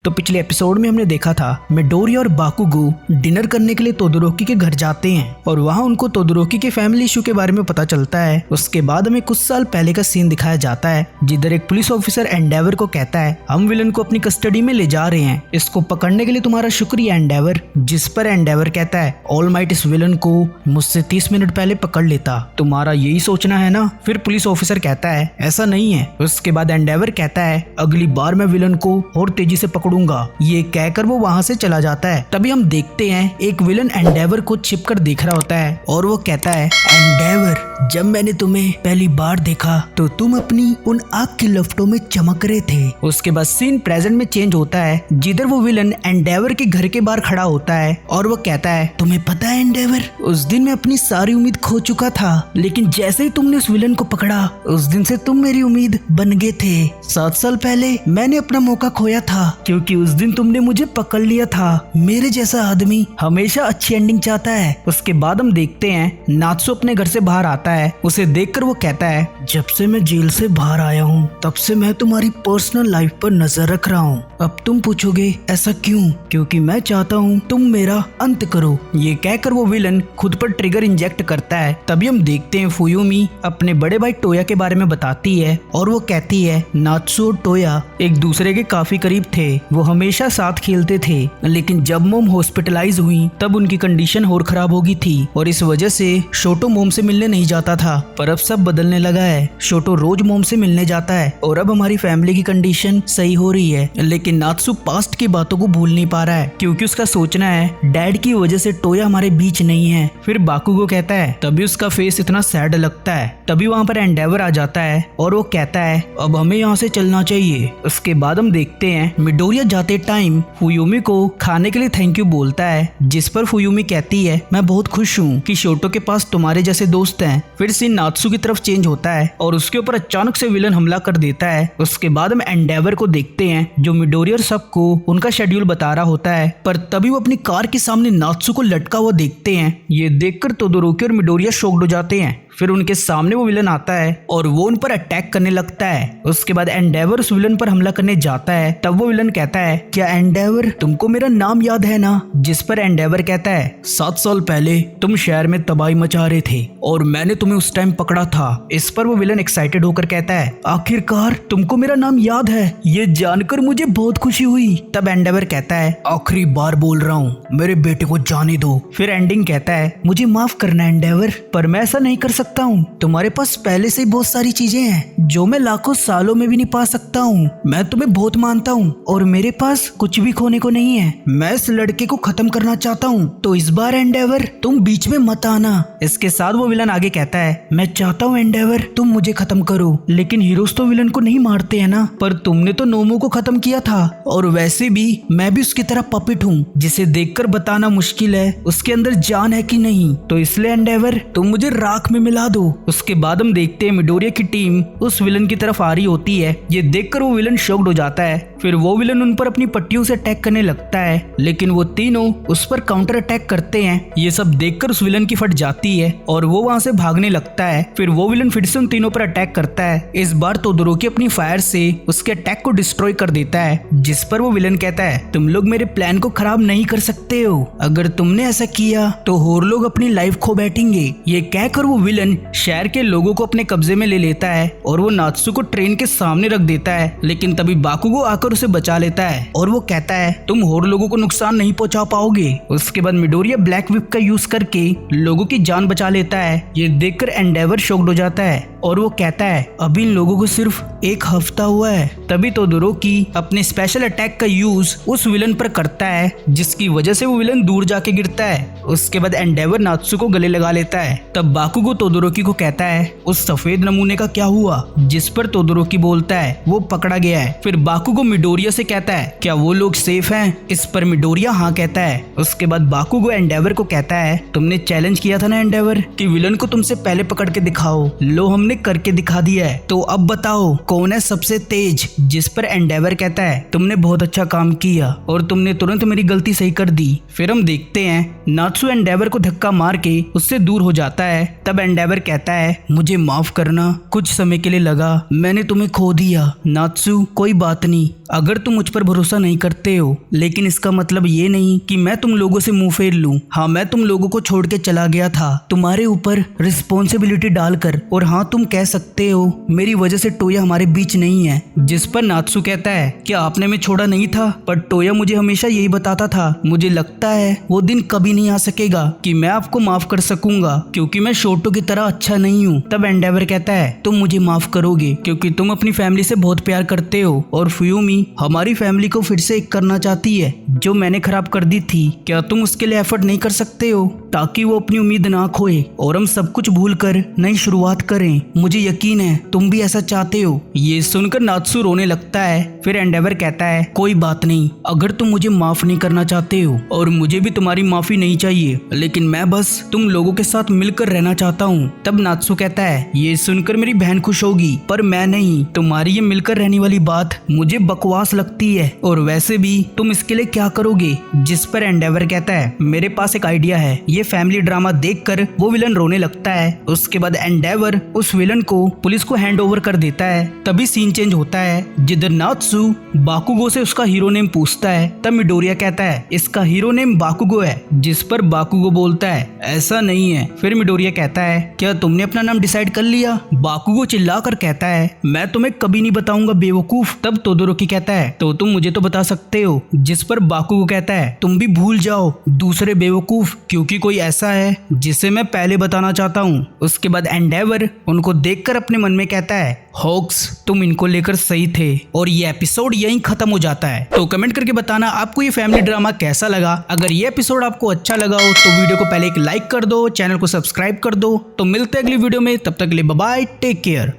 तो पिछले एपिसोड में हमने देखा था मिडोरिया और बाकुगो डिनर करने के लिए तोदोरोकी के घर जाते हैं और वहाँ उनको तोदोरोकी के फैमिली इशू के बारे में पता चलता है। उसके बाद हमें कुछ साल पहले का सीन दिखाया जाता है जिधर एक पुलिस ऑफिसर एंडेवर को कहता है हम विलन को अपनी कस्टडी में ले जा रहे हैं, इसको पकड़ने के लिए तुम्हारा शुक्रिया एंडेवर। जिस पर एंडेवर कहता है ऑल माइट इस विलन को मुझसे 30 मिनट पहले पकड़ लेता, तुम्हारा यही सोचना है ना। फिर पुलिस ऑफिसर कहता है ऐसा नहीं है। उसके बाद एंडेवर कहता है अगली बार मैं विलन को और तेजी से पकड़ूंगा। ये कहकर वो वहाँ से चला जाता है। तभी हम देखते हैं एक विलन एंडेवर को छिपकर देख रहा होता है और वो कहता है एंडेवर जब मैंने तुम्हें पहली बार देखा तो तुम अपनी उन आग की लपटों में चमक रहे थे। उसके बाद सीन प्रेजेंट में चेंज होता है जिधर वो विलन एंडेवर के घर के बाहर खड़ा होता है और वो कहता है तुम्हें पता है एंडेवर उस दिन मैं अपनी सारी उम्मीद खो चुका था, लेकिन जैसे ही तुमने उस विलन को पकड़ा उस दिन से तुम मेरी उम्मीद बन गए थे। 7 साल पहले मैंने अपना मौका खोया था क्योंकि उस दिन तुमने मुझे पकड़ लिया था। मेरे जैसा आदमी हमेशा अच्छी एंडिंग चाहता है। उसके बाद हम देखते हैं नात्सु अपने घर से बाहर आता है। उसे देखकर वो कहता है जब से मैं जेल से बाहर आया हूँ तब से मैं तुम्हारी पर्सनल लाइफ पर नजर रख रहा हूँ। अब तुम पूछोगे ऐसा क्यों? क्योंकि मैं चाहता हूँ तुम मेरा अंत करो। ये कहकर वो विलन खुद पर ट्रिगर इंजेक्ट करता है। तभी हम देखते हैं फुयुमी अपने बड़े भाई टोया के बारे में बताती है और वो कहती है नात्सु और टोया एक दूसरे के काफी करीब थे, वो हमेशा साथ खेलते थे, लेकिन जब मोम हॉस्पिटलाइज हुई तब उनकी कंडीशन और खराब हो गई थी और इस वजह से शोटो मोम से मिलने नहीं जाता था। पर अब सब बदलने लगा है। शोटो रोज मोम से मिलने जाता है और अब हमारी फैमिली की कंडीशन सही हो रही है। लेकिन नात्सु पास्ट की बातों को भूल नहीं पा रहा है क्योंकि उसका सोचना है डैड की वजह से टोया हमारे बीच नहीं है। फिर बाकुगो कहता है तभी उसका फेस इतना सैड लगता है। तभी वहाँ पर एंडेवर आ जाता है और वो कहता है अब हमें यहाँ से चलना चाहिए। उसके बाद हम देखते हैं मिडोरिया जाते टाइम फुयुमी को खाने के लिए थैंक यू बोलता है, जिस पर फुयुमी कहती है मैं बहुत खुश हूँ कि शोटो के पास तुम्हारे जैसे दोस्त हैं। फिर सीन नात्सु की तरफ चेंज होता है और उसके ऊपर अचानक से विलन हमला कर देता है। उसके बाद हम एंडेवर को देखते हैं जो मिडोरिया और सबको उनका शेड्यूल बता रहा होता है, पर तभी वो अपनी कार के सामने नात्सु को लटका हुआ देखते हैं। ये देखकर तोदोरोकी और मिडोरिया शॉक्ड हो जाते हैं। फिर उनके सामने वो विलन आता है और वो उन पर अटैक करने लगता है। उसके बाद एंडेवर उस विलन पर हमला करने जाता है। तब वो विलन कहता है क्या एंडेवर तुमको मेरा नाम याद है ना? जिस पर एंडेवर कहता है 7 साल पहले तुम शहर में तबाही मचा रहे थे और मैंने तुम्हें उस टाइम पकड़ा था। इस पर वो विलन एक्साइटेड होकर कहता है आखिरकार तुमको मेरा नाम याद है, ये जानकर मुझे बहुत खुशी हुई। तब एंडेवर कहता है आखिरी बार बोल रहा हूँ मेरे बेटे को जाने दो। फिर एंडिंग कहता है मुझे माफ करना एंडेवर, पर मैं ऐसा नहीं कर सकता हूँ। तुम्हारे पास पहले से ही बहुत सारी चीजें हैं जो मैं लाखों सालों में भी नहीं पा सकता हूँ। मैं तुम्हें बहुत मानता हूँ और मेरे पास कुछ भी खोने को नहीं है। मैं इस लड़के को खत्म करना चाहता हूँ, तो इस बार एंडेवर तुम बीच में मत आना। इसके साथ वो विलन आगे कहता है मैं चाहता हूँ एंडेवर तुम मुझे खत्म करो, लेकिन हीरोज तो विलन को नहीं मारते है ना। पर तुमने तो नोमो को खत्म किया था और वैसे भी मैं भी उसकी तरह पपिट हूँ जिसे देखकर बताना मुश्किल है उसके अंदर जान है कि नहीं। तो इसलिए एंडेवर तुम मुझे राख में मिला दो। उसके बाद हम देखते हैं मिडोरिया की टीम उस विलन की तरफ आ रही होती है। ये देखकर वो विलन शॉक्ड हो जाता है। फिर वो विलन उन पर अपनी पट्टियों से अटैक करने लगता है, लेकिन वो तीनों उस पर काउंटर अटैक करते हैं। ये सब देखकर उस विलन की फट जाती है और वो वहां से भागने लगता है। फिर वो विलन फिर से उन तीनों पर अटैक करता है। इस बार तोदोरोकी अपनी फायर से उसके अटैक को डिस्ट्रॉय कर देता है, जिस पर वो विलन कहता है तुम लोग मेरे प्लान को खराब नहीं कर सकते हो, अगर तुमने ऐसा किया तो और लोग अपनी लाइफ खो बैठेंगे। ये कहकर वो विलन शहर के लोगों को अपने कब्जे में ले लेता है और वो नात्सु को ट्रेन के सामने रख देता है। लेकिन तभी बाकुगो आकर उसे बचा लेता है और वो कहता है तुम और लोगों को नुकसान नहीं पहुंचा पाओगे। उसके बाद मिडोरिया ब्लैक विप का यूज करके लोगों की जान बचा लेता है। ये देखकर एंडेवर शॉक्ड हो जाता है और वो कहता है अभी इन लोगों को सिर्फ 1 हफ्ता हुआ है। तभी तोदोरोकी अपने स्पेशल अटैक का यूज उस विलन पर करता है, जिसकी वजह से वो विलन दूर जाके गिरता है। उसके बाद एंडेवर नात्सु को गले लगा लेता है। तब बाकुगो तोदोरोकी को कहता है उस सफेद नमूने का क्या हुआ? जिस पर तोदोरोकी बोलता है वो पकड़ा गया है। फिर बाकुगो मिडोरिया से कहता है क्या वो लोग सेफ हैं? इस पर मिडोरिया हाँ कहता है। उसके बाद बाकुगो एंडेवर को कहता है तुमने चैलेंज किया था ना एंडेवर कि विलन को तुमसे पहले पकड़ के दिखाओ, लो हमने करके दिखा दिया है, तो अब बताओ कौन है सबसे तेज? जिस पर एंडेवर कहता है तुमने बहुत अच्छा काम किया और तुमने तुरंत मेरी गलती सही कर दी। फिर हम देखते हैं नात्सु एंडेवर को धक्का मार के उससे दूर हो जाता है। तब एंडेवर कहता है मुझे माफ करना, कुछ समय के लिए लगा मैंने तुम्हें खो दिया। नात्सु कोई बात नहीं, अगर तुम मुझ पर भरोसा नहीं करते हो, लेकिन इसका मतलब ये नहीं कि मैं तुम लोगों से मुंह फेर लूं। हाँ, मैं तुम लोगों को छोड़ के चला गया था तुम्हारे ऊपर रिस्पॉन्सिबिलिटी डालकर। और हाँ, तुम कह सकते हो मेरी वजह से टोया हमारे बीच नहीं है। जिस पर नात्सु कहता है कि आपने मैं छोड़ा नहीं था, पर टोया मुझे हमेशा यही बताता था। मुझे लगता है वो दिन कभी नहीं आ सकेगा कि मैं आपको माफ कर सकूंगा, क्योंकि मैं शोटो की तरह अच्छा नहीं हूँ। तब एंडेवर कहता है तुम मुझे माफ करोगे क्योंकि तुम अपनी फैमिली से बहुत प्यार करते हो, और फुयूमी हमारी फैमिली को फिर से एक करना चाहती है जो मैंने खराब कर दी थी। क्या तुम उसके लिए एफर्ट नहीं कर सकते हो ताकि वो अपनी उम्मीद ना खोए और हम सब कुछ भूल कर नई शुरुआत करें? मुझे यकीन है तुम भी ऐसा चाहते हो। ये सुनकर नात्सु रोने लगता है। फिर एंडेवर कहता है कोई बात नहीं, अगर तुम मुझे माफ नहीं करना चाहते हो और मुझे भी तुम्हारी माफी नहीं चाहिए, लेकिन मैं बस तुम लोगों के साथ मिलकर रहना चाहता हूँ। तब नात्सु कहता है ये सुनकर मेरी बहन खुश होगी, पर मैं नहीं। तुम्हारी ये मिलकर रहने वाली बात मुझे बकवास लगती है, और वैसे भी तुम इसके लिए क्या करोगे? जिस पर एंडेवर कहता है मेरे पास एक आइडिया है। ये फैमिली ड्रामा देखकर वो विलन रोने लगता है। उसके बाद एंडेवर उस विलन को पुलिस को हैंड ओवर कर देता है। तभी सीन चेंज होता है जिधर नात्सु बाकुगो से उसका हीरो नेम पूछता है। तब मिडोरिया कहता है इसका हीरो नेम बाकुगो है। जिस पर बाकुगो बोलता है ऐसा नहीं है। फिर मिडोरिया कहता है क्या तुमने अपना नाम डिसाइड कर लिया? बाकुगो चिल्लाकर कहता है मैं तुम्हें कभी नहीं बताऊंगा बेवकूफ। तब तोदोरोकी कहता है तो तुम मुझे तो बता सकते हो। जिस पर बाकुगो कहता है तुम भी भूल जाओ दूसरे बेवकूफ, क्योंकि कोई ऐसा है जिसे मैं पहले बताना चाहता हूँ। उसके बाद एंडेवर उनको देखकर अपने मन में कहता है हॉक्स तुम इनको लेकर सही थे। और ये एपिसोड यहीं खत्म हो जाता है। तो कमेंट करके बताना आपको ये फैमिली ड्रामा कैसा लगा। अगर ये एपिसोड आपको अच्छा लगा हो तो वीडियो को पहले एक लाइक कर दो, चैनल को सब्सक्राइब कर दो। तो मिलते हैं अगली वीडियो में, तब तक के लिए बाय बाय, टेक केयर।